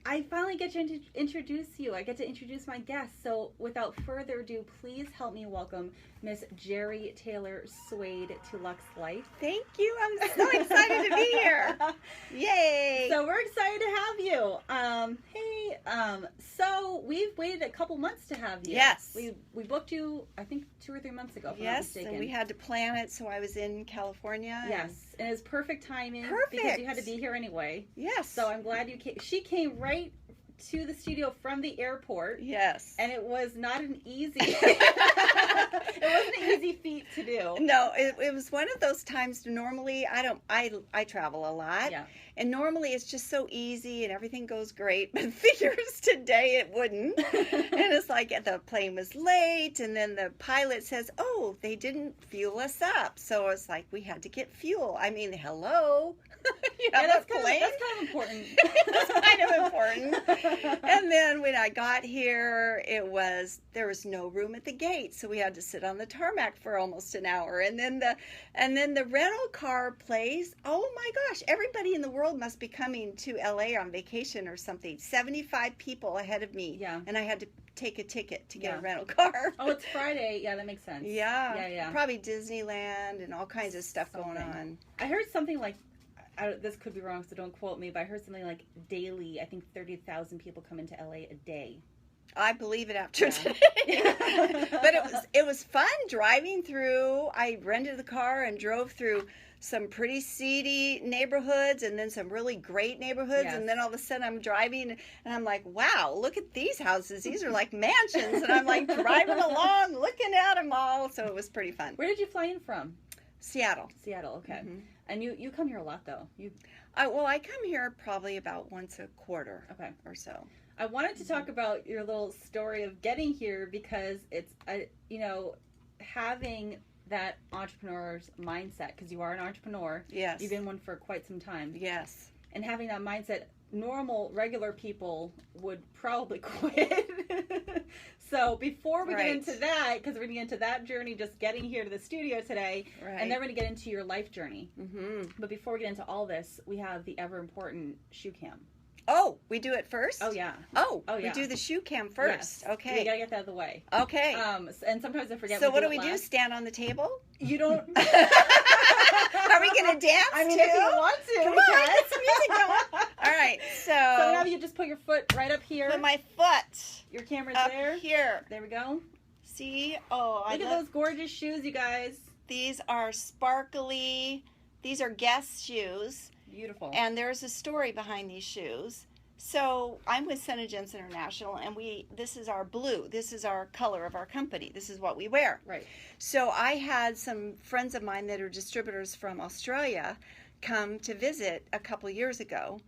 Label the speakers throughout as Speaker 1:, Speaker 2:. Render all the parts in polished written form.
Speaker 1: I finally get to introduce you. I get to introduce my guests. So without further ado, please help me welcome Miss Jeri Taylor-Swade to Luxe Life.
Speaker 2: Thank you. I'm so excited to be here. Yay.
Speaker 1: So we're excited to have you. So we've waited a couple months to have you.
Speaker 2: Yes.
Speaker 1: We booked you, I think, 2 or 3 months ago, if I'm not
Speaker 2: Yes,
Speaker 1: mistaken.
Speaker 2: and we had to plan it, so I was in California.
Speaker 1: Yes, and it was perfect timing.
Speaker 2: Perfect.
Speaker 1: Because you had to be here anyway.
Speaker 2: Yes.
Speaker 1: So I'm glad you came. She came right to the studio from the airport.
Speaker 2: Yes.
Speaker 1: And it was not an easy, it wasn't an easy feat to do.
Speaker 2: No, it was one of those times. Normally, I travel a lot.
Speaker 1: Yeah.
Speaker 2: And normally it's just so easy and everything goes great. But figures today it wouldn't. And it's like the plane was late, and then the pilot says, oh, they didn't fuel us up. So it's like we had to get fuel. I mean, hello.
Speaker 1: That's kind of important.
Speaker 2: That's kind of important. And then when I got here, there was no room at the gate, so we had to sit on the tarmac for almost an hour. And then the rental car place. Oh my gosh! Everybody in the world must be coming to LA on vacation or something. 75 people ahead of me.
Speaker 1: Yeah.
Speaker 2: And I had to take a ticket to get a rental car.
Speaker 1: Oh, it's Friday. Yeah, that makes sense.
Speaker 2: Yeah. Probably Disneyland and all kinds of stuff going on.
Speaker 1: I heard something like, this could be wrong, so don't quote me, but I heard something like daily, I think 30,000 people come into LA a day.
Speaker 2: I believe it after today. But it was fun driving through. I rented the car and drove through some pretty seedy neighborhoods and then some really great neighborhoods.
Speaker 1: Yes.
Speaker 2: And then all of a sudden I'm driving and I'm like, wow, look at these houses. These are like mansions. And I'm like driving along, looking at them all. So it was pretty fun.
Speaker 1: Where did you fly in from?
Speaker 2: Seattle.
Speaker 1: Seattle, okay.
Speaker 2: Mm-hmm.
Speaker 1: And you come here a lot, though.
Speaker 2: I come here probably about once a quarter or so.
Speaker 1: I wanted to talk about your little story of getting here because it's, having that entrepreneur's mindset, because you are an entrepreneur.
Speaker 2: Yes.
Speaker 1: You've been one for quite some time.
Speaker 2: Yes.
Speaker 1: And having that mindset, regular people would probably quit. So before we get into that, because we're going to get into that journey, just getting here to the studio today, and then we're going to get into your life journey.
Speaker 2: Mm-hmm.
Speaker 1: But before we get into all this, we have the ever important shoe cam.
Speaker 2: Oh, we do it first?
Speaker 1: Oh, yeah.
Speaker 2: Oh,
Speaker 1: yeah.
Speaker 2: We do the shoe cam first.
Speaker 1: Yes.
Speaker 2: Okay.
Speaker 1: We got to get that out of the way.
Speaker 2: Okay.
Speaker 1: And sometimes I forget.
Speaker 2: So what do we do? Stand on the table?
Speaker 1: You don't.
Speaker 2: Are we going to dance
Speaker 1: I mean,
Speaker 2: too?
Speaker 1: if you want to.
Speaker 2: Come on, get some music going. All right, so
Speaker 1: now you just put your foot right up here.
Speaker 2: Put my foot.
Speaker 1: Your camera's
Speaker 2: up
Speaker 1: there.
Speaker 2: Here.
Speaker 1: There we go.
Speaker 2: See? Oh,
Speaker 1: Look at those gorgeous shoes, you guys.
Speaker 2: These are sparkly. These are Guess shoes.
Speaker 1: Beautiful.
Speaker 2: And there's a story behind these shoes. So I'm with SeneGence International, and this is our blue. This is our color of our company. This is what we wear.
Speaker 1: Right.
Speaker 2: So I had some friends of mine that are distributors from Australia come to visit a couple years ago,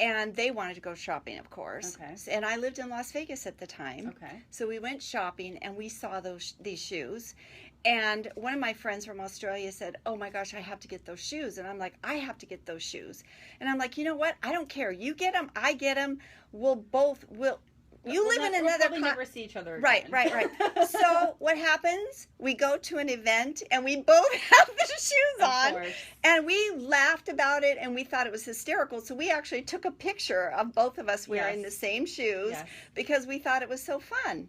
Speaker 2: and they wanted to go shopping, of course.
Speaker 1: Okay.
Speaker 2: And I lived in Las Vegas at the time.
Speaker 1: Okay.
Speaker 2: So we went shopping, and we saw these shoes. And one of my friends from Australia said, oh my gosh, I have to get those shoes. And I'm like, I have to get those shoes. And I'm like, you know what? I don't care. You get them, I get them. You live in another
Speaker 1: We'll never see each other
Speaker 2: again. Right. So what happens? We go to an event and we both have the shoes on. And we laughed about it and we thought it was hysterical. So we actually took a picture of both of us wearing the same shoes because we thought it was so fun.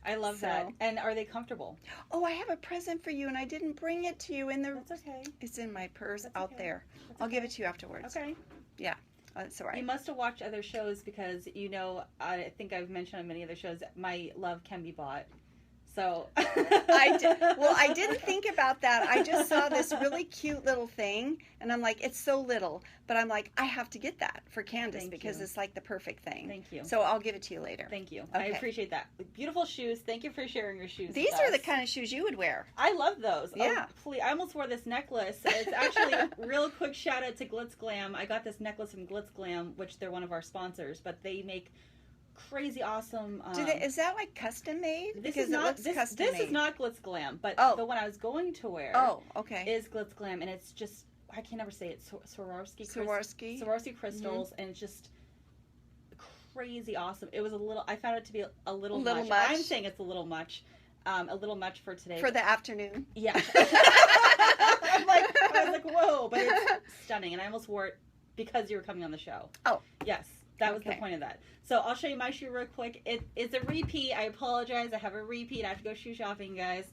Speaker 1: I love that. And are they comfortable?
Speaker 2: Oh, I have a present for you, and I didn't bring it to you in the.
Speaker 1: That's okay.
Speaker 2: It's in my purse out there. I'll give it to you afterwards.
Speaker 1: Okay.
Speaker 2: Yeah, that's all right.
Speaker 1: You must have watched other shows because I think I've mentioned on many other shows my love can be bought. So
Speaker 2: I didn't think about that. I just saw this really cute little thing, and I'm like, it's so little, but I'm like, I have to get that for Candice because it's like the perfect thing.
Speaker 1: Thank you.
Speaker 2: So I'll give it to you later.
Speaker 1: Thank you.
Speaker 2: Okay.
Speaker 1: I appreciate that. Beautiful shoes. Thank you for sharing your shoes.
Speaker 2: These are the kind of shoes you would wear.
Speaker 1: I love those.
Speaker 2: Yeah.
Speaker 1: Oh, please. I almost wore this necklace. It's actually real quick shout out to Glitz Glam. I got this necklace from Glitz Glam, which they're one of our sponsors, but they make crazy awesome.
Speaker 2: Is that like custom made?
Speaker 1: This is not Glitz Glam, but the one I was going to wear is Glitz Glam, and it's just, I can never say it, Swarovski crystals, and it's just crazy awesome. It was I found it to be a little much. I'm saying it's a little much for today.
Speaker 2: For the afternoon.
Speaker 1: Yeah. I was like, whoa, but it's stunning, and I almost wore it because you were coming on the show.
Speaker 2: Oh.
Speaker 1: Yes. That was the point of that. So I'll show you my shoe real quick. It's a repeat. I apologize. I have a repeat. I have to go shoe shopping, guys.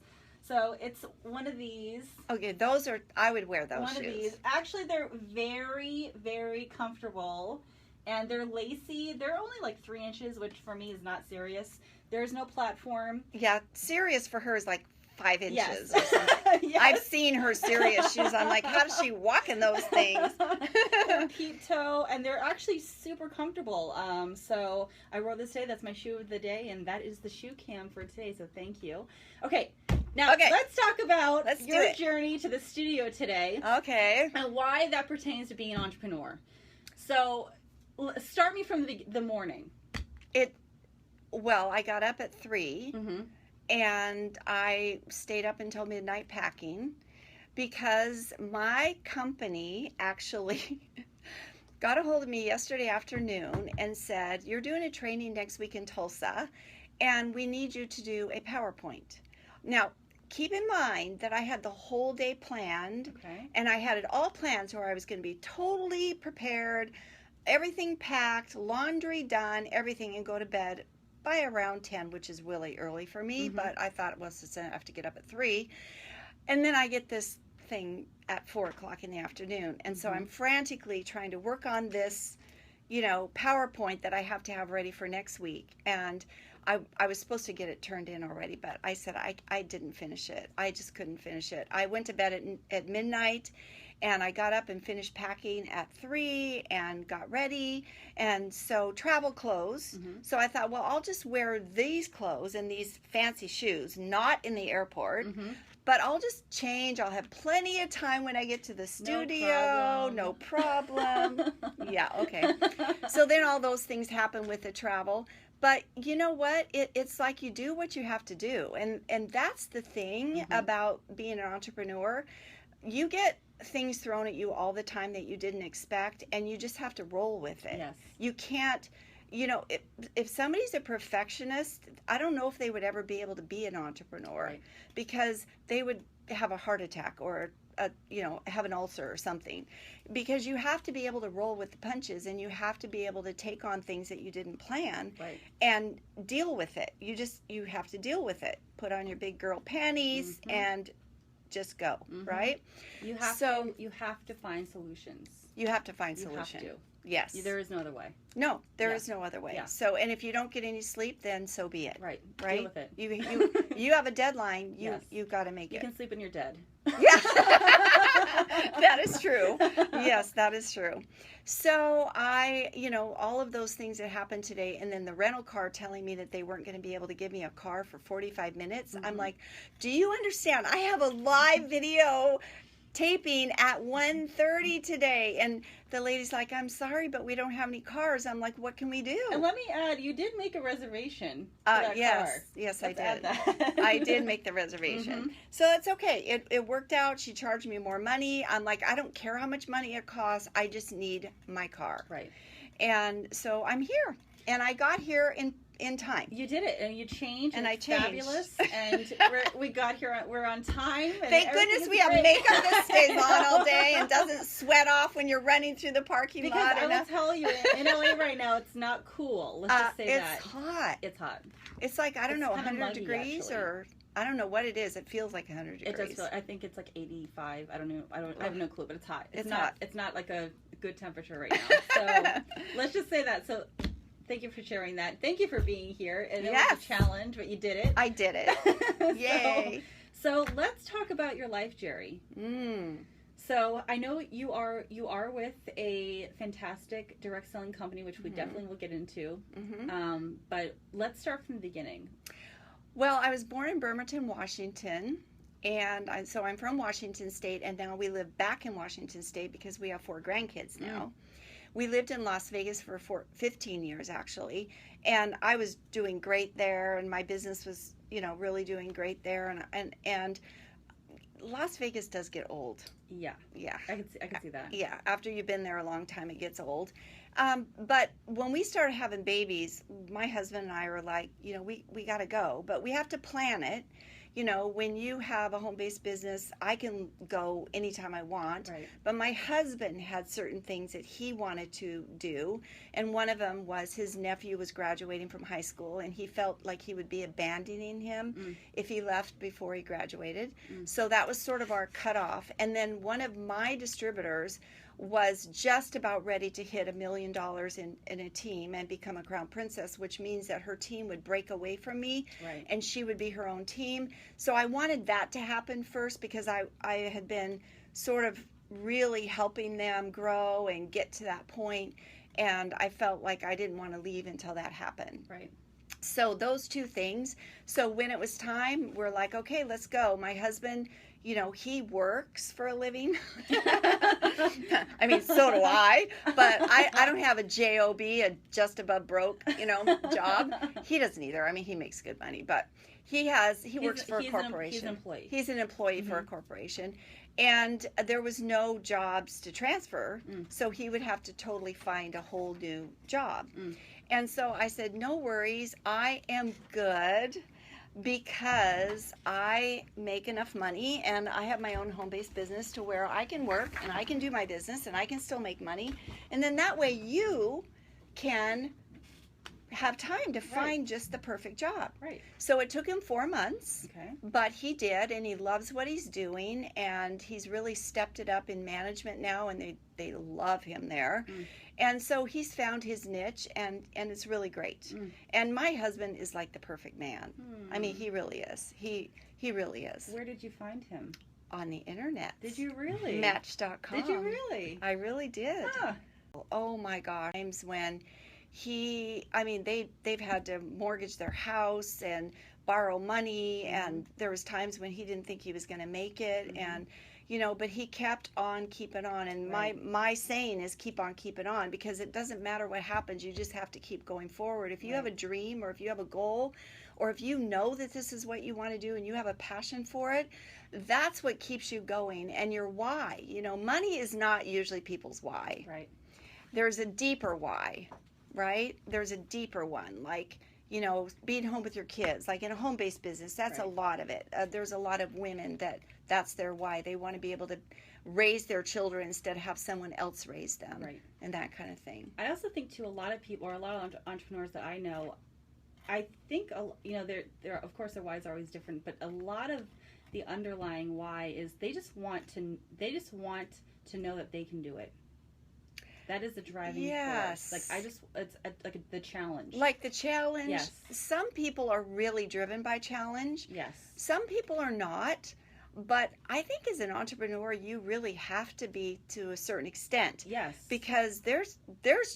Speaker 1: So it's one of these.
Speaker 2: Okay, I would wear those shoes. One of these.
Speaker 1: Actually, they're very, very comfortable. And they're lacy. They're only like 3 inches, which for me is not serious. There's no platform.
Speaker 2: Yeah, serious for her is like 5 inches.
Speaker 1: Yes.
Speaker 2: Or something. Yes. I've seen her serious shoes. I'm like, how does she walk in those things?
Speaker 1: They're peep toe, and they're actually super comfortable. So I wore this today. That's my shoe of the day, and that is the shoe cam for today. So thank you. Okay. Now, let's talk about your journey to the studio today.
Speaker 2: Okay.
Speaker 1: And why that pertains to being an entrepreneur. So, start me from the morning.
Speaker 2: Well, I got up at 3, and I stayed up until midnight packing because my company actually got a hold of me yesterday afternoon and said, you're doing a training next week in Tulsa, and we need you to do a PowerPoint. Now, keep in mind that I had the whole day planned, and I had it all planned so I was going to be totally prepared, everything packed, laundry done, everything, and go to bed by around 10, which is really early for me, but I thought, well, since I have to get up at 3. And then I get this thing at 4 o'clock in the afternoon. And so I'm frantically trying to work on this, PowerPoint that I have to have ready for next week. And I was supposed to get it turned in already, but I said I didn't finish it. I just couldn't finish it. I went to bed at midnight, and I got up and finished packing at 3 and got ready. And so travel clothes. So I thought, well, I'll just wear these clothes and these fancy shoes, not in the airport. But I'll just change. I'll have plenty of time when I get to the studio. No problem. Yeah, okay. So then all those things happen with the travel. But you know what? It's like you do what you have to do. And that's the thing about being an entrepreneur. You get things thrown at you all the time that you didn't expect, and you just have to roll with it.
Speaker 1: Yes.
Speaker 2: You can't, if somebody's a perfectionist, I don't know if they would ever be able to be an entrepreneur, because they would have a heart attack or have an ulcer or something, because you have to be able to roll with the punches, and you have to be able to take on things that you didn't plan and deal with it. You have to deal with it. Put on your big girl panties and just go, right?
Speaker 1: You have to find solutions.
Speaker 2: You have to find solutions. Yes.
Speaker 1: There is no other way.
Speaker 2: No, there is no other way. Yeah. So, and if you don't get any sleep, then so be it.
Speaker 1: Right.
Speaker 2: Right.
Speaker 1: Deal with it.
Speaker 2: You have a deadline. You've got to make it.
Speaker 1: You can sleep when you're dead.
Speaker 2: Yeah. That is true. Yes, that is true. So all of those things that happened today, and then the rental car telling me that they weren't going to be able to give me a car for 45 minutes. I'm like, do you understand? I have a live video taping at 1:30 today, and the lady's like, I'm sorry, but we don't have any cars. I'm like, what can we do?
Speaker 1: And let me add, you did make a reservation for that car.
Speaker 2: Yes, I did. I did make the reservation. So that's okay. It worked out. She charged me more money. I'm like, I don't care how much money it costs. I just need my car.
Speaker 1: Right.
Speaker 2: And so I'm here, and I got here in time.
Speaker 1: You did it, and you changed,
Speaker 2: and I changed.
Speaker 1: Fabulous, and we got here. We're on time. And
Speaker 2: thank goodness we have makeup that stays on all day and doesn't sweat off when you're running through the parking lot.
Speaker 1: Because I will tell you, in LA right now, it's not cool. Let's just say that.
Speaker 2: It's hot.
Speaker 1: It's hot.
Speaker 2: It's like, I don't know, 100 degrees actually. Or I don't know what it is. It feels like 100 degrees.
Speaker 1: It does feel. I think it's like 85. I don't know. I have no clue, but it's hot.
Speaker 2: It's hot.
Speaker 1: It's not like a good temperature right now. So let's just say that. So. Thank you for sharing that. Thank you for being here. And it was a challenge, but you did it.
Speaker 2: I did it. Yay.
Speaker 1: So let's talk about your life, Jeri. So I know you are with a fantastic direct selling company, which we definitely will get into. But let's start from the beginning.
Speaker 2: Well, I was born in Bremerton, Washington. And so I'm from Washington State, and now we live back in Washington State because we have 4 grandkids now. We lived in Las Vegas for 15 years, actually, and I was doing great there, and my business was, really doing great there, and Las Vegas does get old.
Speaker 1: Yeah. I can see that.
Speaker 2: Yeah, after you've been there a long time, it gets old. But when we started having babies, my husband and I were like, we got to go, but we have to plan it. you know, when you have a home-based business, I can go anytime I want.
Speaker 1: Right.
Speaker 2: But my husband had certain things that he wanted to do, and one of them was his nephew was graduating from high school, and he felt like he would be abandoning him if he left before he graduated. So that was sort of our cutoff. And then one of my distributors was just about ready to hit $1 million in a team and become a crown princess, which means that her team would break away from me,
Speaker 1: right,
Speaker 2: and she would be her own team. So I wanted that to happen first, because I had been sort of really helping them grow and get to that point, and I felt like I didn't want to leave until that happened.
Speaker 1: Right.
Speaker 2: So those two things. So when it was time, we're like, okay, let's go. My husband, you know, he works for a living. I mean, so do I, but I don't have a job, a just above broke, you know, job. He doesn't either. I mean, he makes good money, but he works for a corporation.
Speaker 1: He's an employee.
Speaker 2: He's an employee for a corporation. And there was no jobs to transfer, so he would have to totally find a whole new job. And so I said, no worries, I am good, because I make enough money and I have my own home-based business to where I can work and I can do my business and I can still make money. And then that way you can have time to find just the perfect job.
Speaker 1: Right.
Speaker 2: So it took him 4 months,
Speaker 1: okay,
Speaker 2: but he did, and he loves what he's doing, and he's really stepped it up in management now, and they love him there. And so he's found his niche, and it's really great. And my husband is like the perfect man. I mean, he really is. He really is.
Speaker 1: Where did you find him?
Speaker 2: On the internet.
Speaker 1: Did you really?
Speaker 2: Match.com.
Speaker 1: Did you really?
Speaker 2: I really did.
Speaker 1: Huh.
Speaker 2: Oh my gosh. Times when they've had to mortgage their house and borrow money, and there was times when he didn't think he was going to make it, and you know, but he kept on keeping on. And my saying is keep on keeping on, because it doesn't matter what happens, you just have to keep going forward. If you have a dream, or if you have a goal, or if you know that this is what you want to do and you have a passion for it, that's what keeps you going. And your why, you know, money is not usually people's why.
Speaker 1: Right.
Speaker 2: There's a deeper why. Right? There's a deeper one, like, you know, being home with your kids, like in a home-based business, that's a lot of it. There's a lot of women that's their why. They want to be able to raise their children instead of have someone else raise them,
Speaker 1: right,
Speaker 2: and that kind of thing.
Speaker 1: I also think, too, a lot of people, or a lot of entrepreneurs that I know, I think, you know, they're of course their whys are always different, but a lot of the underlying why is they just want to know that they can do it. That is the driving force. Like, it's like the challenge.
Speaker 2: Like the challenge.
Speaker 1: Yes.
Speaker 2: Some people are really driven by challenge.
Speaker 1: Yes.
Speaker 2: Some people are not. But I think as an entrepreneur, you really have to be, to a certain extent.
Speaker 1: Yes.
Speaker 2: Because there's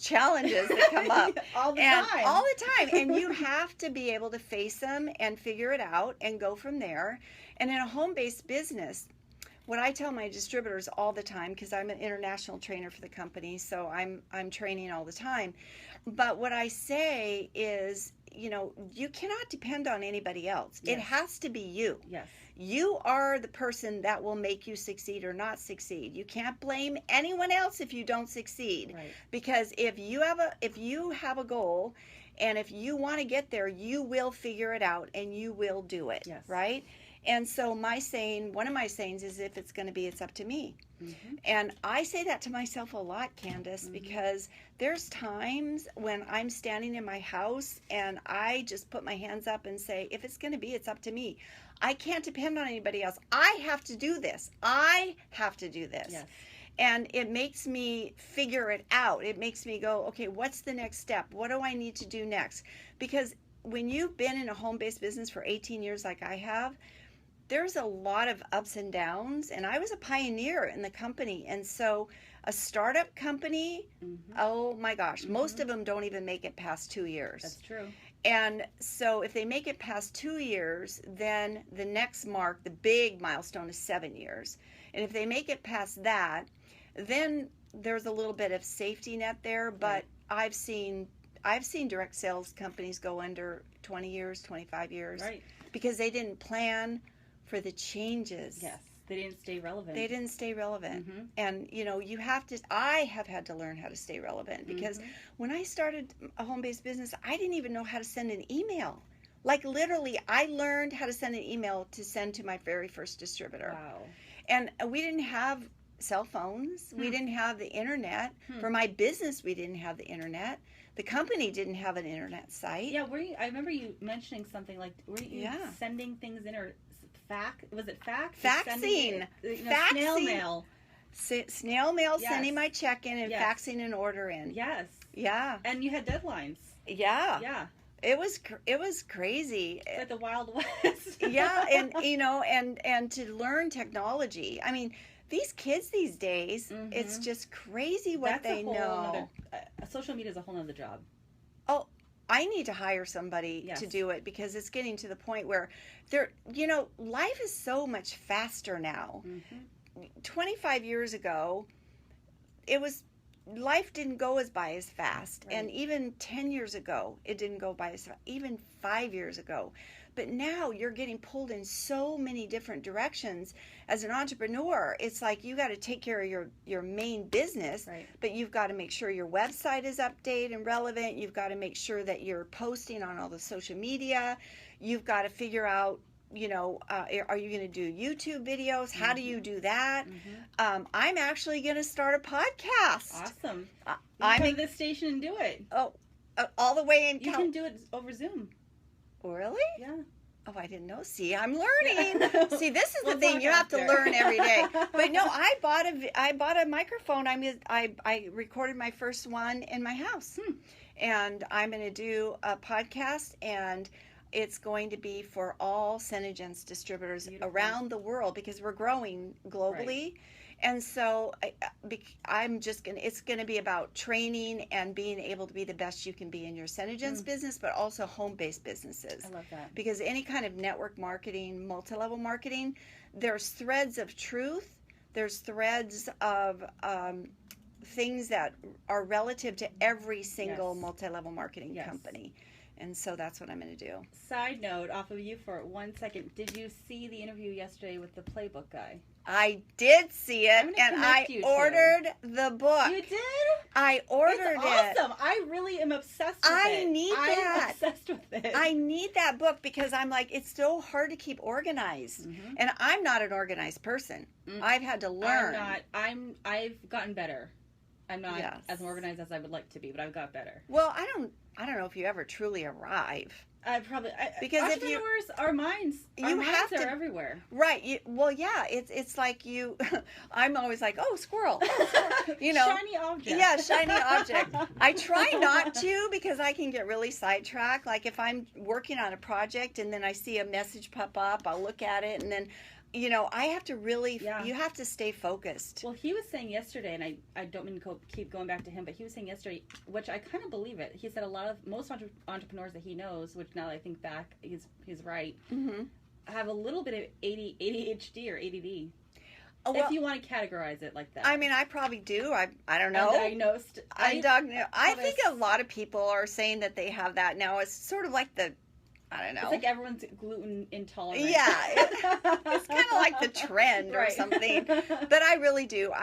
Speaker 2: challenges that come up.
Speaker 1: All the time.
Speaker 2: And you have to be able to face them and figure it out and go from there. And in a home-based business, what I tell my distributors all the time, because I'm an international trainer for the company, so I'm training all the time. But what I say is, you know, you cannot depend on anybody else. Yes. It has to be you.
Speaker 1: Yes.
Speaker 2: You are the person that will make you succeed or not succeed. You can't blame anyone else if you don't succeed.
Speaker 1: Right.
Speaker 2: Because if you have a goal, and if you want to get there, you will figure it out and you will do it.
Speaker 1: Yes.
Speaker 2: Right? And so one of my sayings is, if it's going to be, it's up to me. And I say that to myself a lot, Candice, because there's times when I'm standing in my house and I just put my hands up and say, if it's going to be, it's up to me. I can't depend on anybody else. I have to do this. Yes. And it makes me figure it out. It makes me go, okay, what's the next step? What do I need to do next? Because when you've been in a home-based business for 18 years like I have, there's a lot of ups and downs, and I was a pioneer in the company. And so a startup company, oh my gosh, most of them don't even make it past 2 years.
Speaker 1: That's true.
Speaker 2: And so if they make it past 2 years, then the next mark, the big milestone, is 7 years. And if they make it past that, then there's a little bit of safety net there. But I've seen direct sales companies go under 20 years, 25 years, because they didn't plan for the changes.
Speaker 1: Yes. They didn't stay relevant.
Speaker 2: And, you know, I have had to learn how to stay relevant, because when I started a home-based business, I didn't even know how to send an email. Like literally, I learned how to send an email to send to my very first distributor.
Speaker 1: Wow.
Speaker 2: And we didn't have cell phones. We didn't have the internet. For my business, we didn't have the internet. The company didn't have an internet site.
Speaker 1: Yeah, I remember you mentioning something like, were you sending things in, or was it fax?
Speaker 2: Faxing.
Speaker 1: Faxing. Snail mail.
Speaker 2: Snail mail, sending my check in and faxing an order in.
Speaker 1: Yes.
Speaker 2: Yeah.
Speaker 1: And you had deadlines.
Speaker 2: Yeah.
Speaker 1: Yeah.
Speaker 2: It was crazy.
Speaker 1: It's like the Wild West.
Speaker 2: Yeah, and and to learn technology. I mean, these kids these days, it's just crazy what they know.
Speaker 1: Social media is a whole other job.
Speaker 2: Oh, I need to hire somebody to do it, because it's getting to the point where life is so much faster now. 25 years ago, life didn't go by as fast. Right. And even 10 years ago, it didn't go by as fast. Even 5 years ago. But now you're getting pulled in so many different directions. As an entrepreneur, it's like you got to take care of your main business, but you've got to make sure your website is updated and relevant. You've got to make sure that you're posting on all the social media. You've got to figure out, are you going to do YouTube videos? How do you do that? I'm actually going to start a podcast.
Speaker 1: Awesome. I'm in this station and do it.
Speaker 2: Oh, all the way in.
Speaker 1: You can do it over Zoom.
Speaker 2: Really?
Speaker 1: Yeah.
Speaker 2: Oh, I didn't know. See, I'm learning. See, this is the thing, you have to learn every day. But no, I bought a microphone. I recorded my first one in my house, and I'm going to do a podcast, and it's going to be for all SeneGence distributors around the world, because we're growing globally. Right. And so it's going to be about training and being able to be the best you can be in your SeneGence business, but also home-based businesses.
Speaker 1: I love that.
Speaker 2: Because any kind of network marketing, multi-level marketing, there's threads of truth. There's threads of things that are relative to every single multi-level marketing company. And so that's what I'm going to do.
Speaker 1: Side note, off of you for 1 second, did you see the interview yesterday with the playbook guy?
Speaker 2: I did see it, and I ordered the book.
Speaker 1: You did?
Speaker 2: I ordered it.
Speaker 1: Awesome. I really am obsessed with it.
Speaker 2: I need that.
Speaker 1: I'm obsessed with it.
Speaker 2: I need that book, because I'm like, it's so hard to keep organized. And I'm not an organized person. I've had to learn.
Speaker 1: I've gotten better. I'm not as organized as I would like to be, but I've got better.
Speaker 2: Well, I don't know if you ever truly arrive.
Speaker 1: Because entrepreneurs, our minds are everywhere.
Speaker 2: Right. It's like you. I'm always like, oh, squirrel.
Speaker 1: Shiny object.
Speaker 2: Yeah, shiny object. I try not to, because I can get really sidetracked. Like if I'm working on a project and then I see a message pop up, I'll look at it, and then I have to really, you have to stay focused.
Speaker 1: Well, he was saying yesterday, and I don't mean to keep going back to him, but he was saying yesterday, which I kind of believe it. He said most entrepreneurs that he knows, which now that I think back, he's right, have a little bit of ADHD or ADD. Oh, well, if you want to categorize it like that.
Speaker 2: I mean, I probably do. I don't know.
Speaker 1: Undiagnosed.
Speaker 2: I think a lot of people are saying that they have that now. It's sort of like I don't know.
Speaker 1: It's like everyone's gluten intolerant.
Speaker 2: Yeah. It's kind of like the trend or something. But I really do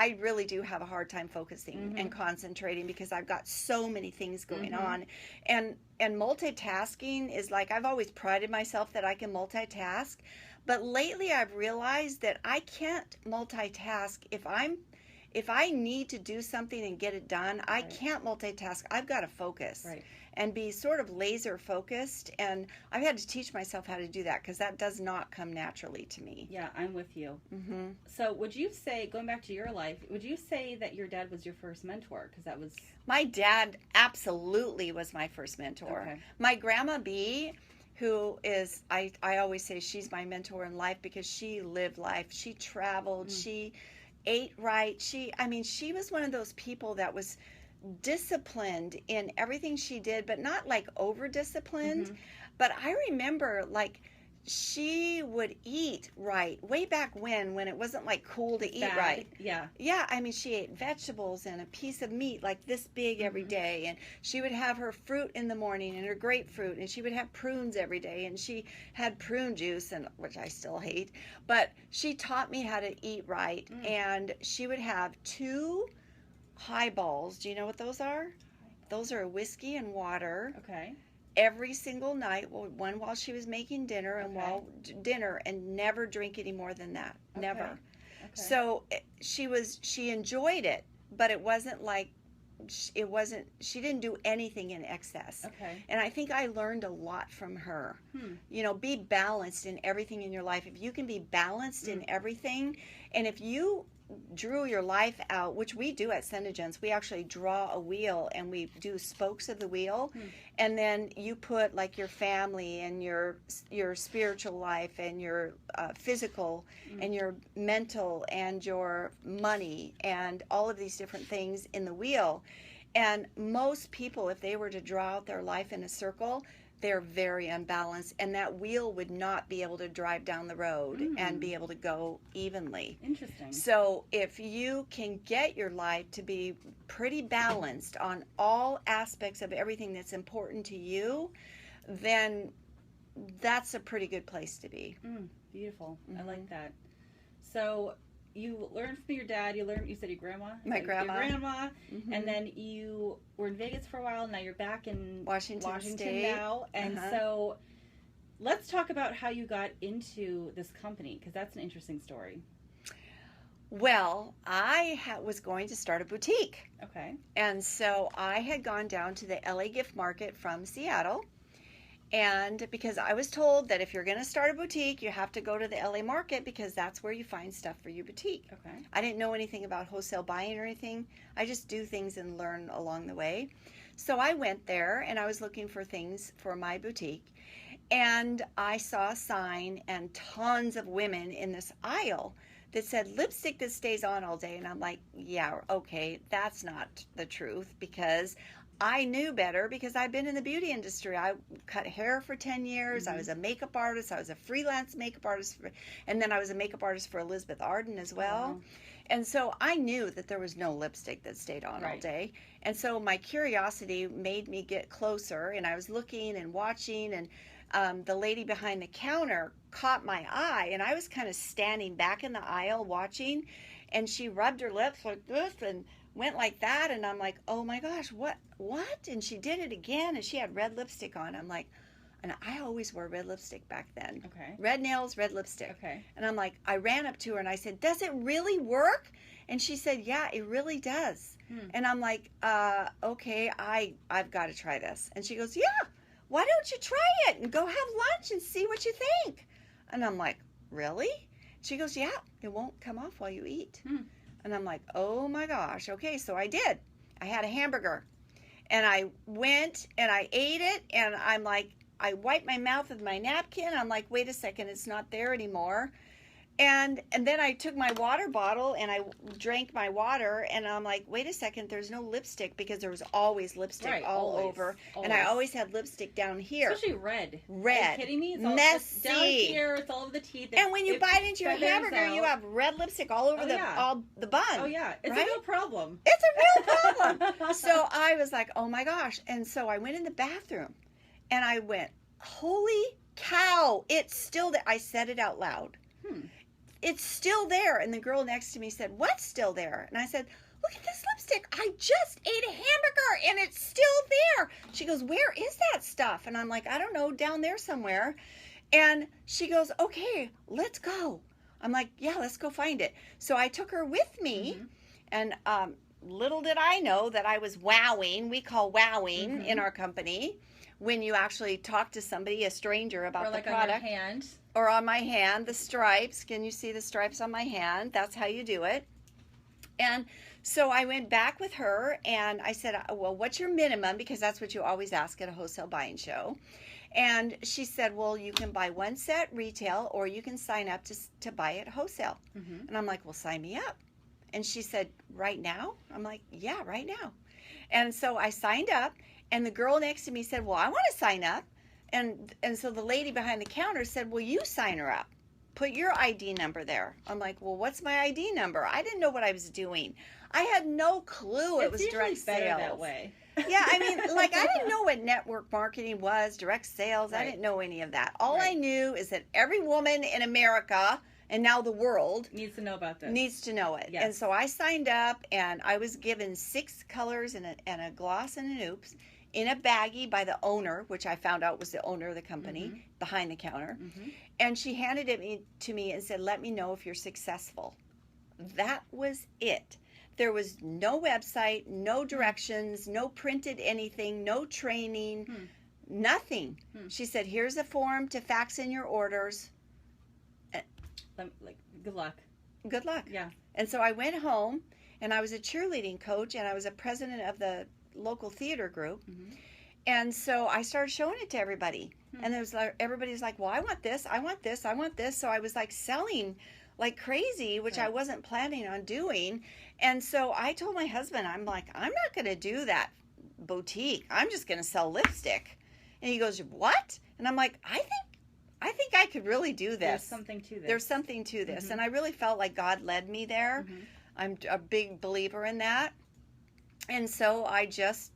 Speaker 2: have a hard time focusing and concentrating, because I've got so many things going on. And multitasking is like, I've always prided myself that I can multitask. But lately I've realized that I can't multitask if I need to do something and get it done. I can't multitask. I've got to focus. Right. And be sort of laser focused. And I've had to teach myself how to do that, because that does not come naturally to me.
Speaker 1: Yeah, I'm with you. So would you say, going back to your life, would you say that your dad was your first mentor? Because that was...
Speaker 2: My dad absolutely was my first mentor. Okay. My grandma B, who is, I always say she's my mentor in life, because she lived life. She traveled. She ate right. She was one of those people that was disciplined in everything she did, but not like over disciplined. But I remember, like, she would eat right way back when it wasn't like cool to eat right. Yeah, I mean, she ate vegetables and a piece of meat like this big every day, and she would have her fruit in the morning and her grapefruit, and she would have prunes every day, and she had prune juice, and which I still hate, but she taught me how to eat right. And she would have 2 highballs. Do you know what those are? Those are whiskey and water.
Speaker 1: Okay.
Speaker 2: every single night, one while she was making dinner and and never drink any more than that. Never. Okay. So she enjoyed it, but it wasn't like, she didn't do anything in excess. Okay. And I think I learned a lot from her. You know, be balanced in everything in your life. If you can be balanced in everything, and if you drew your life out, which we do at SeneGence, we actually draw a wheel and we do spokes of the wheel, and then you put like your family and your spiritual life and your physical and your mental and your money and all of these different things in the wheel. And most people, if they were to draw out their life in a circle, they're very unbalanced, and that wheel would not be able to drive down the road and be able to go evenly.
Speaker 1: Interesting.
Speaker 2: So if you can get your life to be pretty balanced on all aspects of everything that's important to you, then that's a pretty good place to be.
Speaker 1: Beautiful. I like that. So you learned from your dad, you said your grandma?
Speaker 2: My grandma.
Speaker 1: Your grandma, and then you were in Vegas for a while, now you're back in Washington State now, and so let's talk about how you got into this company, because that's an interesting story.
Speaker 2: Well, I was going to start a boutique.
Speaker 1: Okay.
Speaker 2: And so I had gone down to the LA gift market from Seattle. And because I was told that if you're going to start a boutique, you have to go to the LA market because that's where you find stuff for your boutique.
Speaker 1: Okay.
Speaker 2: I didn't know anything about wholesale buying or anything. I just do things and learn along the way. So I went there and I was looking for things for my boutique. And I saw a sign and tons of women in this aisle that said lipstick that stays on all day. And I'm like, yeah, okay, that's not the truth, because I knew better, because I've been in the beauty industry. I cut hair for 10 years. I was a makeup artist. I was a freelance makeup artist. And then I was a makeup artist for Elizabeth Arden as well. And so I knew that there was no lipstick that stayed on all day. And so my curiosity made me get closer. And I was looking and watching. And the lady behind the counter caught my eye. And I was kind of standing back in the aisle watching. And she rubbed her lips like this and went like that, and I'm like, oh my gosh, what? And she did it again, and she had red lipstick on. I'm like, and I always wore red lipstick back then.
Speaker 1: Okay.
Speaker 2: Red nails, red lipstick.
Speaker 1: Okay.
Speaker 2: And I'm like, I ran up to her and I said, does it really work? And she said, yeah, it really does. And I'm like, okay, I've got to try this. And she goes, yeah, why don't you try it and go have lunch and see what you think? And I'm like, really? She goes, yeah, it won't come off while you eat. And I'm like, oh my gosh. Okay, so I did. I had a hamburger. And I went and I ate it. And I'm like, I wiped my mouth with my napkin. I'm like, wait a second, it's not there anymore. And then I took my water bottle and I drank my water. And I'm like, wait a second, there's no lipstick, because there was always lipstick all over. And I always had lipstick down here.
Speaker 1: Especially red.
Speaker 2: Red.
Speaker 1: Are you kidding me? It's all
Speaker 2: messy.
Speaker 1: Down here, it's all over the teeth.
Speaker 2: And when you bite into your hamburger, you have red lipstick all over the bun.
Speaker 1: Oh, yeah. It's a real problem.
Speaker 2: It's a real problem. So I was like, oh my gosh. And so I went in the bathroom and I went, holy cow, it's still there. I said it out loud. It's still there. And the girl next to me said, what's still there? And I said, look at this lipstick. I just ate a hamburger and it's still there. She goes, where is that stuff? And I'm like, I don't know, down there somewhere. And she goes, okay, let's go. I'm like, yeah, let's go find it. So I took her with me. And little did I know that I was wowing. We call wowing in our company when you actually talk to somebody, a stranger, about the product.
Speaker 1: On your hand.
Speaker 2: Or on my hand, the stripes. Can you see the stripes on my hand? That's how you do it. And so I went back with her and I said, well, what's your minimum? Because that's what you always ask at a wholesale buying show. And she said, well, you can buy one set retail or you can sign up to buy it wholesale. And I'm like, well, sign me up. And she said, right now? I'm like, yeah, right now. And so I signed up, and the girl next to me said, well, I want to sign up. And so the lady behind the counter said, well, you sign her up. Put your ID number there. I'm like, well, what's my ID number? I didn't know what I was doing. I had no clue it was direct sales.
Speaker 1: Better that way.
Speaker 2: Yeah, I mean, like, I didn't know what network marketing was, direct sales. I didn't know any of that. All I knew is that every woman in America, and now the world,
Speaker 1: needs to know about this.
Speaker 2: Needs to know it. Yes. And so I signed up, and I was given 6 colors and a gloss and an oops. in a baggie by the owner, which I found out was the owner of the company, behind the counter. And she handed it to me and said, let me know if you're successful. That was it. There was no website, no directions, no printed anything, no training, nothing. She said, here's a form to fax in your orders.
Speaker 1: Like, good luck.
Speaker 2: Good luck.
Speaker 1: Yeah.
Speaker 2: And so I went home, and I was a cheerleading coach, and I was a president of the local theater group. And so I started showing it to everybody. And there was like, everybody's like, well, I want this, I want this, I want this. So I was like selling like crazy, which I wasn't planning on doing. And so I told my husband, I'm like, I'm not going to do that boutique. I'm just going to sell lipstick. And he goes, what? And I'm like, I think I could really do this.
Speaker 1: There's something to this.
Speaker 2: There's something to this. And I really felt like God led me there. I'm a big believer in that. And so I just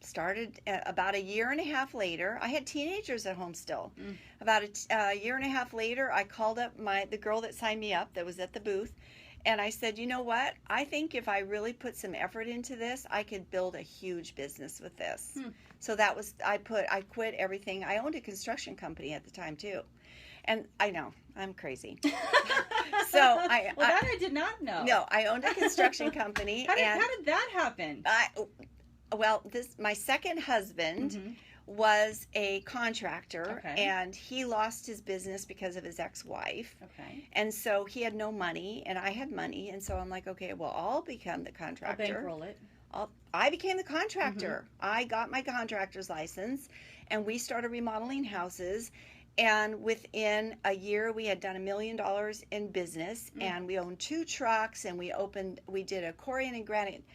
Speaker 2: started about a year and a half later. I had teenagers at home still. About a year and a half later, I called up the girl that signed me up that was at the booth. And I said, you know what? I think if I really put some effort into this, I could build a huge business with this. So that was, I quit everything. I owned a construction company at the time too. And I know, I'm crazy.
Speaker 1: That I did not know.
Speaker 2: No, I owned a construction company.
Speaker 1: How did that happen?
Speaker 2: My second husband was a contractor, and he lost his business because of his ex-wife. And so he had no money, and I had money, and so I'm like, okay, well, I'll become the contractor.
Speaker 1: I'll bankroll it.
Speaker 2: I became the contractor. I got my contractor's license, and we started remodeling houses. And within a year, we had done $1 million in business, and we owned 2 trucks, and we did a Corian and granite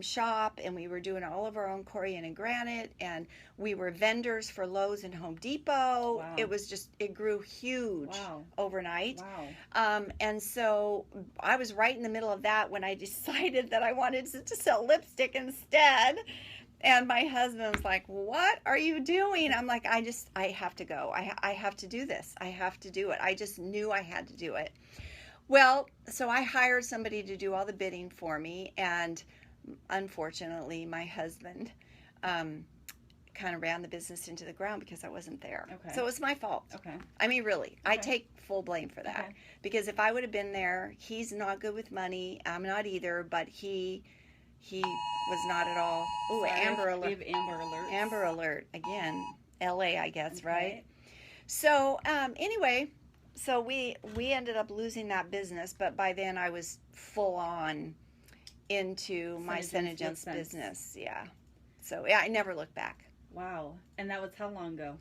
Speaker 2: shop, and we were doing all of our own Corian and granite, and we were vendors for Lowe's and Home Depot.
Speaker 1: Wow.
Speaker 2: It grew huge overnight.
Speaker 1: Wow.
Speaker 2: And so I was right in the middle of that when I decided that I wanted to sell lipstick instead. And my husband was like, what are you doing? I'm like, I have to go. I have to do this. I have to do it. I just knew I had to do it. Well, so I hired somebody to do all the bidding for me, and unfortunately, my husband kind of ran the business into the ground because I wasn't there. So it was my fault. I mean, really, I take full blame for that. Because if I would have been there, he's not good with money. I'm not either, but he was not at all. Ooh, Amber Alert.
Speaker 1: We have Amber Alert.
Speaker 2: Amber Alert. Again, LA, I guess, right? So, anyway, so we ended up losing that business, but by then I was full on into my SeneGence business. Yeah. So, yeah, I never looked back.
Speaker 1: Wow. And that was how long ago?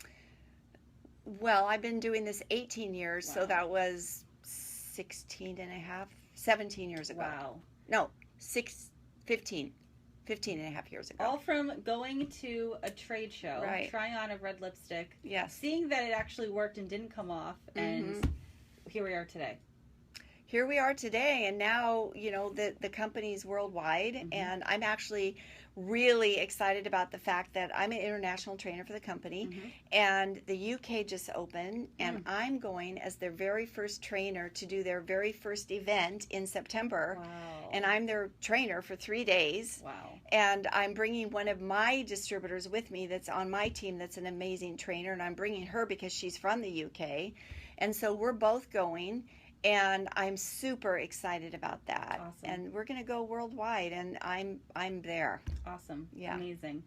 Speaker 2: Well, I've been doing this 18 years, so that was 17 years ago.
Speaker 1: Wow.
Speaker 2: No, 15 and a half years ago.
Speaker 1: All from going to a trade show, trying on a red lipstick, seeing that it actually worked and didn't come off, and here we are today.
Speaker 2: Here we are today, and now, you know, the company's worldwide, and I'm actually really excited about the fact that I'm an international trainer for the company, and the UK just opened, and I'm going as their very first trainer to do their very first event in September.
Speaker 1: Wow.
Speaker 2: And I'm their trainer for 3 days.
Speaker 1: Wow.
Speaker 2: And I'm bringing one of my distributors with me that's on my team that's an amazing trainer, and I'm bringing her because she's from the UK. And so we're both going, and I'm super excited about that.
Speaker 1: Awesome.
Speaker 2: And we're going to go worldwide, and I'm there.
Speaker 1: Awesome.
Speaker 2: Yeah.
Speaker 1: Amazing.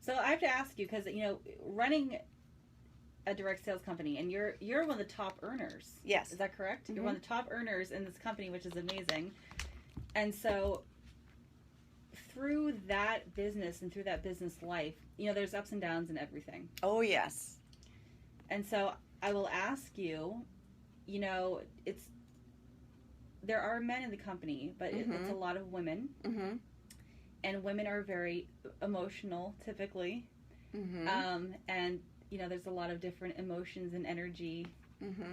Speaker 1: So I have to ask you, because, you know, running a direct sales company, and you're one of the top earners.
Speaker 2: Yes.
Speaker 1: Is that correct? You're one of the top earners in this company, which is amazing. And so through that business and through that business life, you know, there's ups and downs in everything.
Speaker 2: Oh, yes.
Speaker 1: And so I will ask you, you know, there are men in the company, but it's a lot of women. And women are very emotional, typically. And, you know, there's a lot of different emotions and energy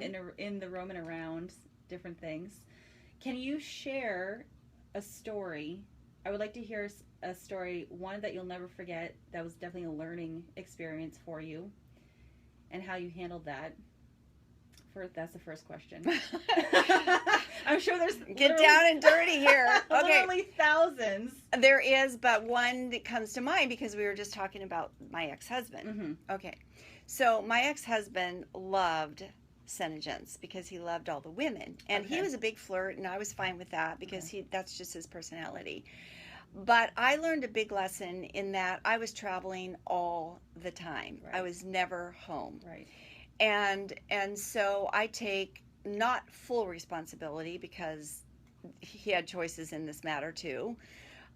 Speaker 1: in the room and around different things. Can you share a story? I would like to hear a story, one that you'll never forget, that was definitely a learning experience for you, and how you handled that. That's the first question. I'm sure there's
Speaker 2: get down and dirty here. Okay,
Speaker 1: literally thousands.
Speaker 2: There is, but one that comes to mind because we were just talking about my ex-husband.
Speaker 1: Mm-hmm.
Speaker 2: Okay, so my ex-husband loved SeneGence because he loved all the women, and he was a big flirt, and I was fine with that because that's just his personality. But I learned a big lesson in that I was traveling all the time. Right. I was never home.
Speaker 1: Right.
Speaker 2: And so I take not full responsibility because he had choices in this matter too.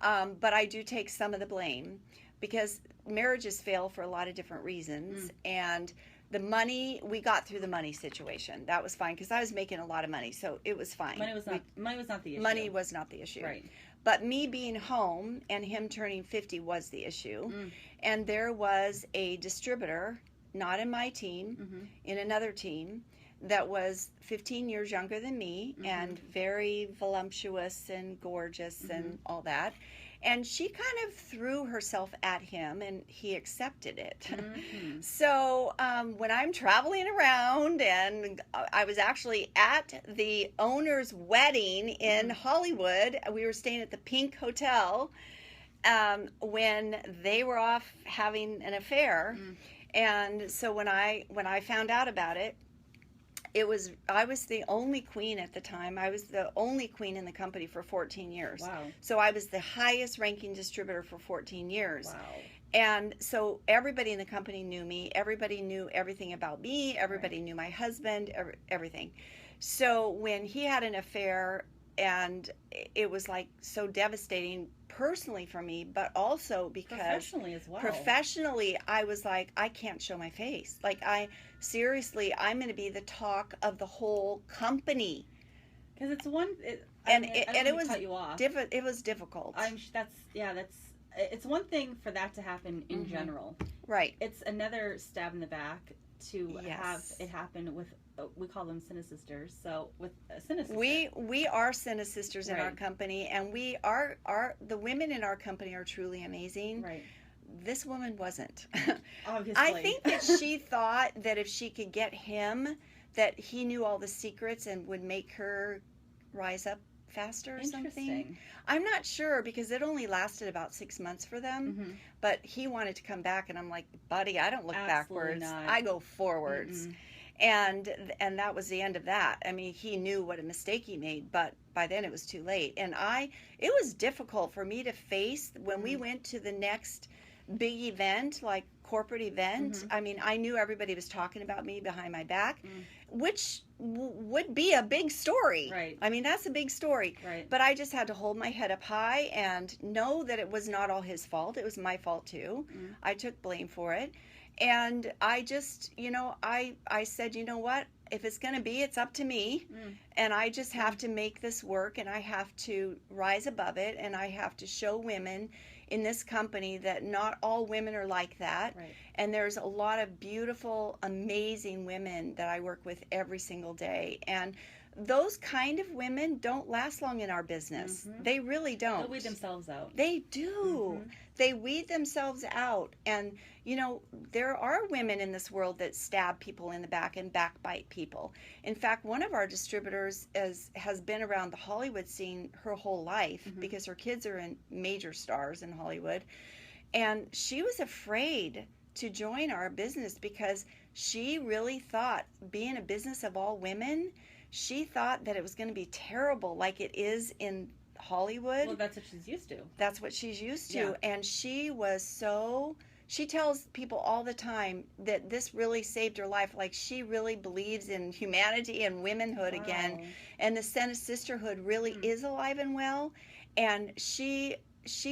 Speaker 2: But I do take some of the blame because marriages fail for a lot of different reasons. And the money, we got through the money situation. That was fine because I was making a lot of money, so it was fine.
Speaker 1: Money was not the issue.
Speaker 2: Money was not the issue.
Speaker 1: Right.
Speaker 2: But me being home and him turning 50 was the issue. And there was a distributor, not in my team, in another team, that was 15 years younger than me and very voluptuous and gorgeous and all that. And she kind of threw herself at him, and he accepted it. So when I'm traveling around, and I was actually at the owner's wedding in Hollywood, we were staying at the Pink Hotel when they were off having an affair. And so when I found out about it, I was the only queen at the time. I was the only queen in the company for 14 years.
Speaker 1: Wow.
Speaker 2: So I was the highest ranking distributor for 14 years.
Speaker 1: Wow.
Speaker 2: And so everybody in the company knew me. Everybody knew everything about me. Everybody knew my husband, everything. So when he had an affair, and it was like so devastating personally for me, but also because
Speaker 1: professionally as well.
Speaker 2: Professionally, I was like, I can't show my face. Like, I'm going to be the talk of the whole company.
Speaker 1: Because it's one, it
Speaker 2: was
Speaker 1: cut you off.
Speaker 2: It was difficult.
Speaker 1: It's one thing for that to happen in general.
Speaker 2: Right.
Speaker 1: It's another stab in the back to have it happen with. We call them SeneSisters. So with a SeneSister,
Speaker 2: we are SeneSisters in our company, and we are the women in our company are truly amazing.
Speaker 1: Right.
Speaker 2: This woman wasn't.
Speaker 1: Obviously.
Speaker 2: I think that she thought that if she could get him, that he knew all the secrets and would make her rise up faster or something. I'm not sure because it only lasted about 6 months for them. But he wanted to come back, and I'm like, buddy, I don't look backwards.
Speaker 1: Not.
Speaker 2: I go forwards. And that was the end of that. I mean, he knew what a mistake he made, but by then it was too late. And it was difficult for me to face when we went to the next big event, like corporate event. I mean, I knew everybody was talking about me behind my back, which would be a big story.
Speaker 1: Right.
Speaker 2: I mean, that's a big story.
Speaker 1: Right.
Speaker 2: But I just had to hold my head up high and know that it was not all his fault. It was my fault too. I took blame for it. And I just, I said, you know what? If it's going to be, it's up to me. And I just have to make this work, and I have to rise above it, and I have to show women in this company that not all women are like that.
Speaker 1: Right.
Speaker 2: And there's a lot of beautiful, amazing women that I work with every single day. And those kind of women don't last long in our business. They really don't.
Speaker 1: They weed themselves out.
Speaker 2: They do. They weed themselves out. And, there are women in this world that stab people in the back and backbite people. In fact, one of our distributors has been around the Hollywood scene her whole life because her kids are in major stars in Hollywood. And she was afraid to join our business because she really thought, being a business of all women, she thought that it was going to be terrible like it is in Hollywood.
Speaker 1: Well, that's what she's used to.
Speaker 2: That's what she's used to. Yeah. And she tells people all the time that this really saved her life. Like, she really believes in humanity and womanhood again. And the SeneSisterhood really is alive and well. And she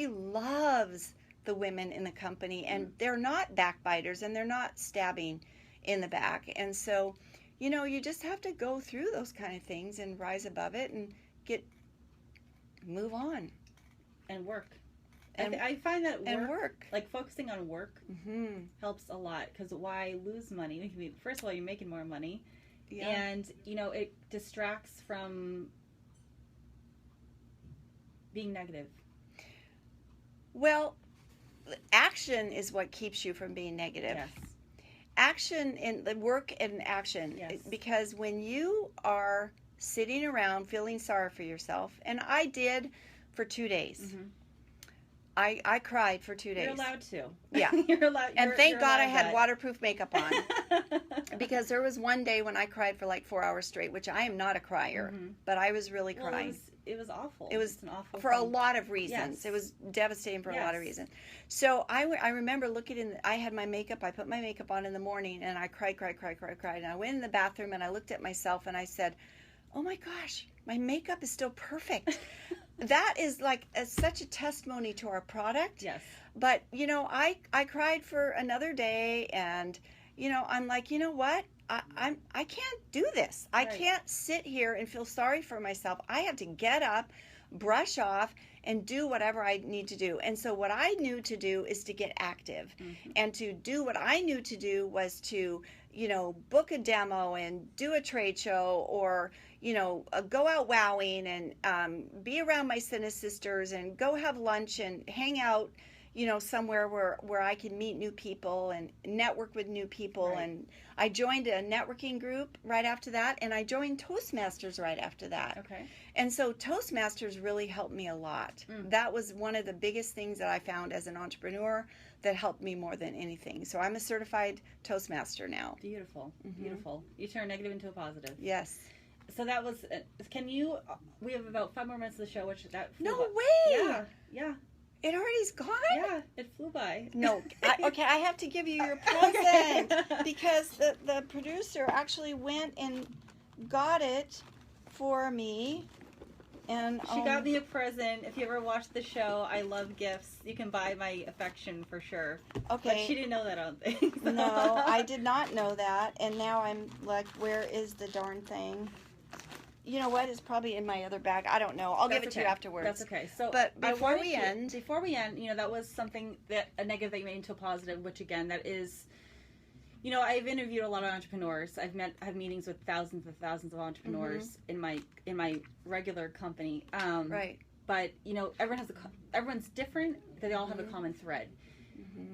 Speaker 2: loves the women in the company. And they're not backbiters, and they're not stabbing in the back. And so, you just have to go through those kind of things and rise above it and move on.
Speaker 1: And work. And I find that
Speaker 2: work.
Speaker 1: Like focusing on work helps a lot, because why lose money? First of all, you're making more money. Yeah. And, it distracts from being negative.
Speaker 2: Well, action is what keeps you from being negative.
Speaker 1: Yes.
Speaker 2: Action and work and action.
Speaker 1: Yes.
Speaker 2: Because when you are sitting around feeling sorry for yourself. And I did for 2 days. Mm-hmm. I cried for 2 days.
Speaker 1: You're allowed to.
Speaker 2: Yeah.
Speaker 1: You're allowed.
Speaker 2: And thank God I had waterproof makeup on. Because there was one day when I cried for like 4 hours straight, which I am not a crier, but I was really crying.
Speaker 1: It was awful.
Speaker 2: It was
Speaker 1: an awful
Speaker 2: for
Speaker 1: thing.
Speaker 2: a lot of reasons.
Speaker 1: Yes.
Speaker 2: It was devastating for a lot of reasons. So I remember looking I had my makeup, I put my makeup on in the morning, and I cried. And I went in the bathroom and I looked at myself and I said, oh my gosh, my makeup is still perfect. That is like such a testimony to our product.
Speaker 1: Yes.
Speaker 2: But, you know, I cried for another day, and, you know, I'm like, you know what? I can't do this. I can't sit here and feel sorry for myself. I have to get up, brush off, and do whatever I need to do. And so what I knew to do is to get active. Mm-hmm. And to do what I knew to do was to, you know, book a demo and do a trade show, or, you know, go out wowing and be around my Sene sisters and go have lunch and hang out, you know, somewhere where I can meet new people and network with new people. Right. And I joined a networking group right after that, and I joined Toastmasters right after that.
Speaker 1: Okay.
Speaker 2: And so Toastmasters really helped me a lot. Mm. That was one of the biggest things that I found as an entrepreneur that helped me more than anything. So I'm a certified Toastmaster now.
Speaker 1: Beautiful. Mm-hmm. Beautiful. You turn negative into a positive.
Speaker 2: Yes.
Speaker 1: So that was, we have about 5 more minutes of the show, which that flew
Speaker 2: No
Speaker 1: by.
Speaker 2: way!
Speaker 1: Yeah.
Speaker 2: It already's gone?
Speaker 1: Yeah, it flew by.
Speaker 2: No. I have to give you your present. Because the producer actually went and got it for me. And
Speaker 1: she got me a present. If you ever watched the show, I love gifts. You can buy my affection for sure. Okay. But she didn't know that, I don't think. So.
Speaker 2: No, I did not know that. And now I'm like, where is the darn thing? You know what? It's probably in my other bag. I don't know. I'll give it to you afterwards.
Speaker 1: That's okay. So,
Speaker 2: but before we end,
Speaker 1: you know, that was something a negative that you made into a positive, which again, that is, you know, I've interviewed a lot of entrepreneurs. I've had meetings with thousands of entrepreneurs in my regular company.
Speaker 2: Right.
Speaker 1: But you know, everyone's different. They all have a common thread,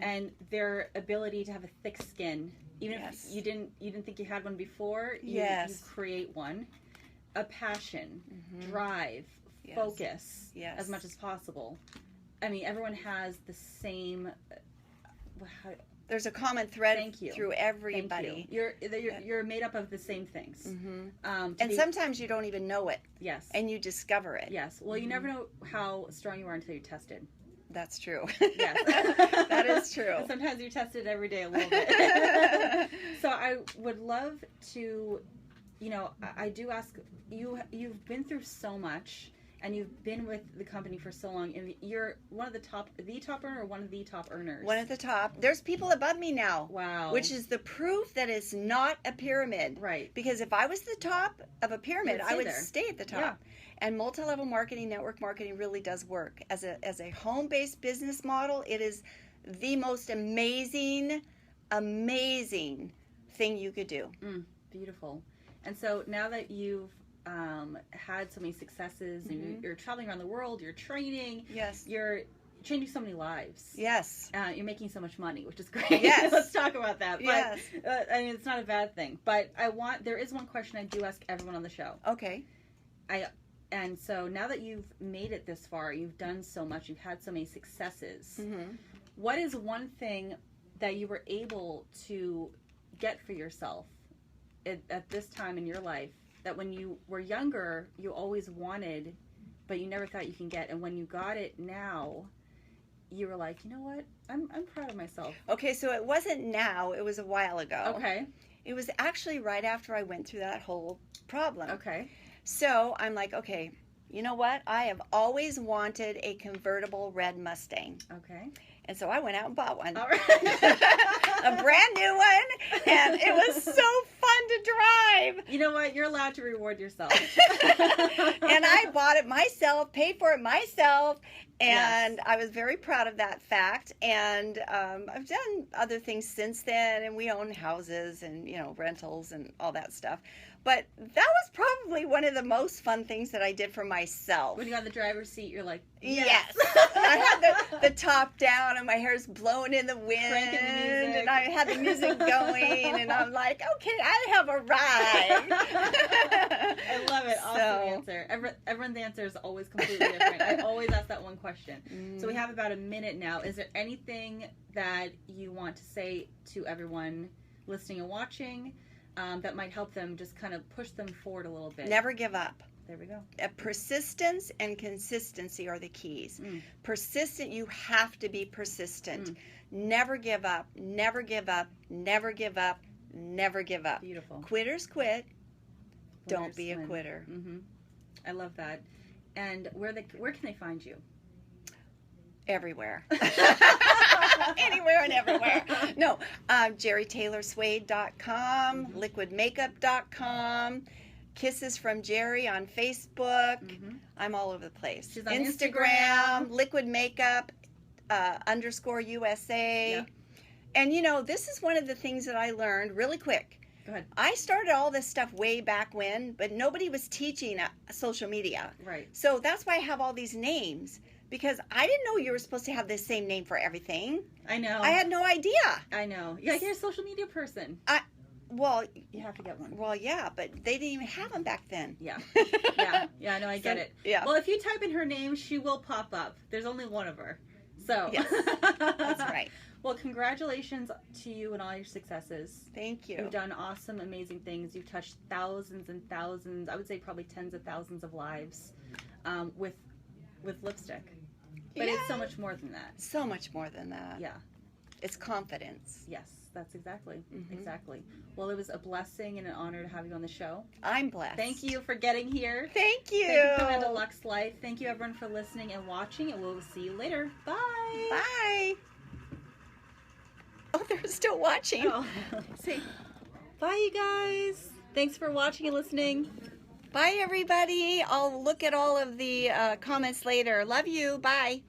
Speaker 1: and their ability to have a thick skin, even if you didn't think you had one before. You create one. A passion, drive, focus as much as possible. I mean, everyone has the same.
Speaker 2: There's a common thread through everybody.
Speaker 1: You're made up of the same things.
Speaker 2: And sometimes you don't even know it.
Speaker 1: Yes.
Speaker 2: And you discover it.
Speaker 1: Yes. Well, you never know how strong you are until you're tested.
Speaker 2: That's true.
Speaker 1: Yes.
Speaker 2: That is true.
Speaker 1: And sometimes you're tested every day a little bit. So I would love to, you know, I do ask, you've been through so much, and you've been with the company for so long, and you're one of the top earner, or one of the top earners?
Speaker 2: One of the top. There's people above me now.
Speaker 1: Wow.
Speaker 2: Which is the proof that it's not a pyramid.
Speaker 1: Right.
Speaker 2: Because if I was the top of a pyramid, I would stay at the top. Yeah. And multi-level marketing, network marketing really does work. As a home-based business model, it is the most amazing thing you could do.
Speaker 1: Beautiful. And so now that you've had so many successes, and you're traveling around the world, you're training, you're changing so many lives.
Speaker 2: Yes.
Speaker 1: You're making so much money, which is great.
Speaker 2: Yes.
Speaker 1: Let's talk about that. But,
Speaker 2: yes.
Speaker 1: I mean, it's not a bad thing. But there is one question I do ask everyone on the show.
Speaker 2: Okay.
Speaker 1: And so now that you've made it this far, you've done so much, you've had so many successes, what is one thing that you were able to get for yourself at this time in your life, that when you were younger, you always wanted, but you never thought you can get, and when you got it now, you were like, you know what, I'm proud of myself.
Speaker 2: Okay, so it wasn't now, it was a while ago.
Speaker 1: Okay.
Speaker 2: It was actually right after I went through that whole problem.
Speaker 1: Okay.
Speaker 2: So I'm like, okay, you know what, I have always wanted a convertible red Mustang.
Speaker 1: Okay.
Speaker 2: And so I went out and bought one.
Speaker 1: All right.
Speaker 2: A brand new one. And it was so fun to drive.
Speaker 1: You know what? You're allowed to reward yourself.
Speaker 2: And I bought it myself, paid for it myself. And I was very proud of that fact. And I've done other things since then, and we own houses and, you know, rentals and all that stuff. But that was probably one of the most fun things that I did for myself.
Speaker 1: When you got the driver's seat, you're like,
Speaker 2: yes. I had the top down and my hair's blowing in the wind. And I had the music going. And I'm like, okay, I have arrived.
Speaker 1: I love it. Awesome answer. Everyone's answer is always completely different. I always ask that one question. So we have about a minute now. Is there anything that you want to say to everyone listening and watching that might help them just kind of push them forward a little bit?
Speaker 2: Never give up.
Speaker 1: There we go.
Speaker 2: Persistence and consistency are the keys. Persistent, you have to be persistent. Never give up. Never give up. Never give up. Never give up.
Speaker 1: Beautiful.
Speaker 2: Quitters quit. Don't be a quitter.
Speaker 1: I love that. And where can they find you?
Speaker 2: Everywhere. Anywhere and everywhere. No, JeriTaylor-Swade.com, liquidmakeup.com, Kisses from Jeri on Facebook. I'm all over the place.
Speaker 1: She's on Instagram.
Speaker 2: Liquid Makeup _USA. Yep. And you know, this is one of the things that I learned really quick.
Speaker 1: Go ahead.
Speaker 2: I started all this stuff way back when, but nobody was teaching social media.
Speaker 1: Right.
Speaker 2: So that's why I have all these names. Because I didn't know you were supposed to have the same name for everything.
Speaker 1: I know.
Speaker 2: I had no idea.
Speaker 1: I know. Yeah, you're a social media person.
Speaker 2: Well,
Speaker 1: you have to get one.
Speaker 2: Well, yeah, but they didn't even have them back then.
Speaker 1: Yeah. Yeah, no, I get it.
Speaker 2: Yeah.
Speaker 1: Well, if you type in her name, she will pop up. There's only one of her. So.
Speaker 2: Yes, that's right.
Speaker 1: Well, congratulations to you and all your successes.
Speaker 2: Thank you.
Speaker 1: You've done awesome, amazing things. You've touched thousands and thousands, I would say probably tens of thousands of lives with lipstick. But it's so much more than that.
Speaker 2: So much more than that.
Speaker 1: Yeah.
Speaker 2: It's confidence.
Speaker 1: Yes, that's exactly. Exactly. Well, it was a blessing and an honor to have you on the show.
Speaker 2: I'm blessed.
Speaker 1: Thank you for getting here.
Speaker 2: Thank you.
Speaker 1: Thank you for coming to Luxe Life. Thank you, everyone, for listening and watching, and we'll see you later. Bye.
Speaker 2: Bye. Oh, they're still watching.
Speaker 1: Oh. See. Bye, you guys. Thanks for watching and listening.
Speaker 2: Bye, everybody. I'll look at all of the comments later. Love you. Bye.